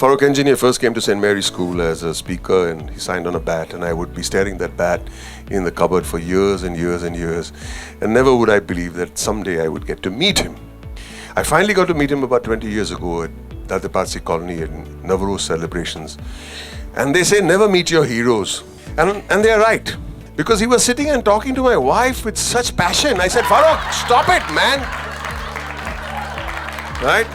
Farooq Engineer first came to St. Mary's School as a speaker, and he signed on a bat, and I would be staring that bat in the cupboard for years and years and years, and never would I believe that someday I would get to meet him. I finally got to meet him about 20 years ago at Dada Parsi Colony in Navroz celebrations. And they say, never meet your heroes. And they're right. Because he was sitting and talking to my wife with such passion. I said, Farooq, stop it, man. Right?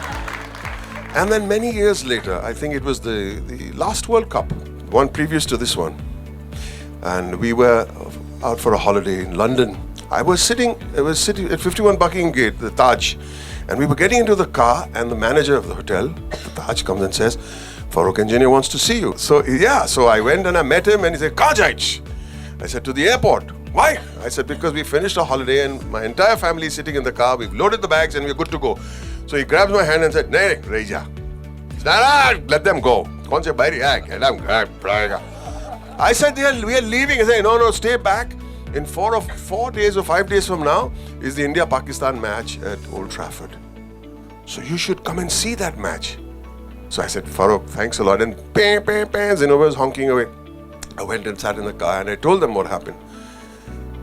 And then many years later, I think it was the last World Cup, one previous to this one. And we were out for a holiday in London. I was sitting at 51 Buckingham Gate, the Taj. And we were getting into the car, and the manager of the hotel, the Taj, comes and says, Farooq Engineer wants to see you. So I went and I met him, and he said, Kahan jaayech? I said, to the airport. Why? I said, because we finished our holiday and my entire family is sitting in the car. We've loaded the bags and we're good to go. So he grabs my hand and said, Nahi, rahi ja. Let them go. Kaun se bahari hai? I said, we are leaving. He said, no, stay back. In 4 days or 5 days from now is the India-Pakistan match at Old Trafford. So you should come and see that match. So I said, Farooq, thanks a lot. And Zenobia was honking away. I went and sat in the car and I told them what happened.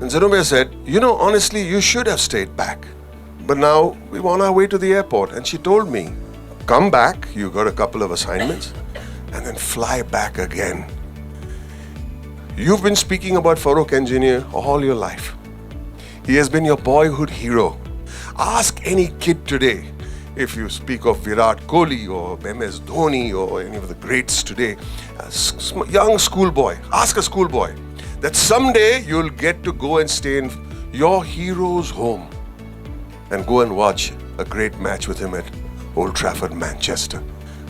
And Zenobia said, honestly, you should have stayed back. But now we're on our way to the airport. And she told me, come back, you got a couple of assignments, and then fly back again. You've been speaking about Farooq Engineer all your life. He has been your boyhood hero. Ask any kid today, if you speak of Virat Kohli or MS Dhoni or any of the greats today, a young schoolboy, ask a schoolboy that someday you'll get to go and stay in your hero's home and go and watch a great match with him at Old Trafford, Manchester.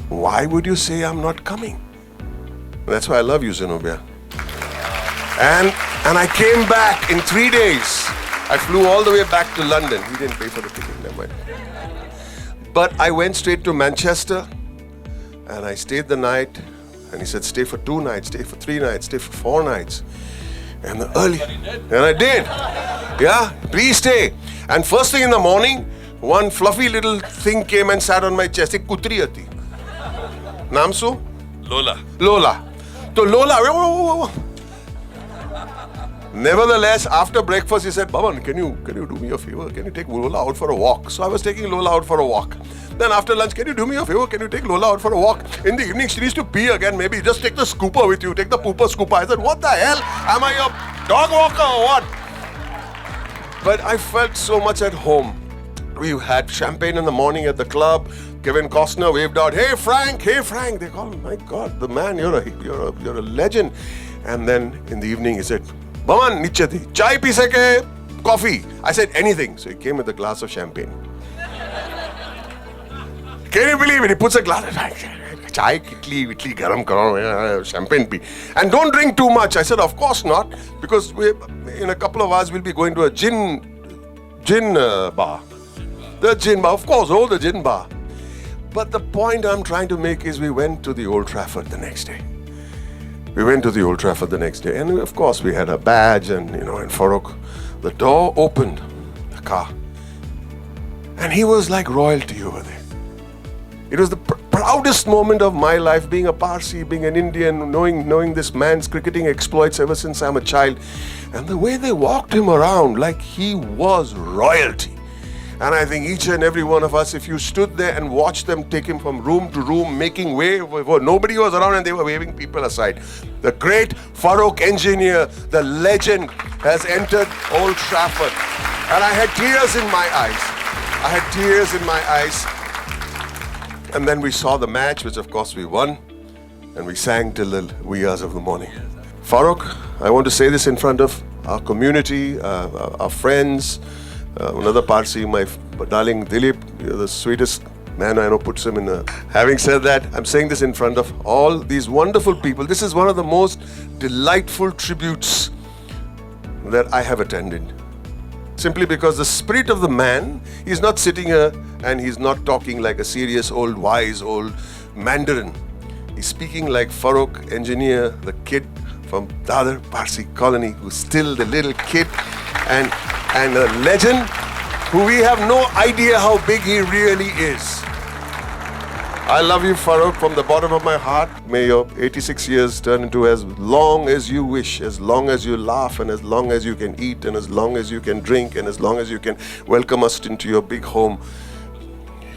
Why would you say I'm not coming? That's why I love you, Zenobia. And I came back in 3 days. I flew all the way back to London. He didn't pay for the ticket, never mind. But I went straight to Manchester and I stayed the night. And he said, stay for 2 nights, stay for 3 nights, stay for 4 nights. And I did. Yeah, please stay. And first thing in the morning, one fluffy little thing came and sat on my chest. Ek kutri ati. Naam su? Lola. So Lola. Nevertheless, after breakfast, he said, Boman, can you do me a favor? Can you take Lola out for a walk? So I was taking Lola out for a walk. Then after lunch, can you do me a favor? Can you take Lola out for a walk? In the evening, she needs to pee again. Maybe just take the scooper with you. Take the pooper scooper. I said, what the hell? Am I your dog walker or what? But I felt so much at home. We had champagne in the morning at the club. Kevin Costner waved out, hey Frank. They call him, my God, the man, you're a legend. And then in the evening, he said, Boman, niche thi. Chai pee sake, coffee. I said, anything. So he came with a glass of champagne. Can you believe it? He puts a glass of chai, kitli, garam karo, champagne pee. And don't drink too much. I said, of course not. Because in a couple of hours, we'll be going to a gin bar. The gin bar, of course, the gin bar. But the point I'm trying to make is we went to the Old Trafford the next day. And of course, we had a badge and Farooq, the door opened, the car. And he was like royalty over there. It was the proudest moment of my life, being a Parsi, being an Indian, knowing this man's cricketing exploits ever since I'm a child. And the way they walked him around like he was royalty. And I think each and every one of us, if you stood there and watched them take him from room to room, making way, nobody was around and they were waving people aside. The great Farooq Engineer, the legend, has entered Old Trafford. And I had tears in my eyes. And then we saw the match, which of course we won. And we sang till the wee hours of the morning. Farooq, I want to say this in front of our community, our friends, another Parsi, my darling Dilip, you're the sweetest man I know, puts him in a... Having said that, I'm saying this in front of all these wonderful people. This is one of the most delightful tributes that I have attended. Simply because the spirit of the man, he's not sitting here and he's not talking like a serious wise old Mandarin. He's speaking like Farooq Engineer, the kid from Dada Parsi Colony, who's still the little kid and a legend who we have no idea how big he really is. I love you, Farooq, from the bottom of my heart. May your 86 years turn into as long as you wish, as long as you laugh, and as long as you can eat, and as long as you can drink, and as long as you can welcome us into your big home.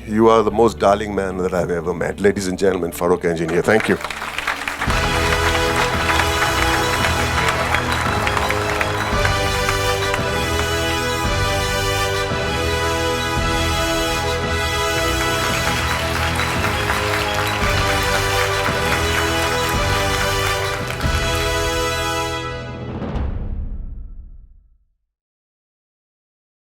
You are the most darling man that I've ever met. Ladies and gentlemen, Farooq Engineer. Thank you.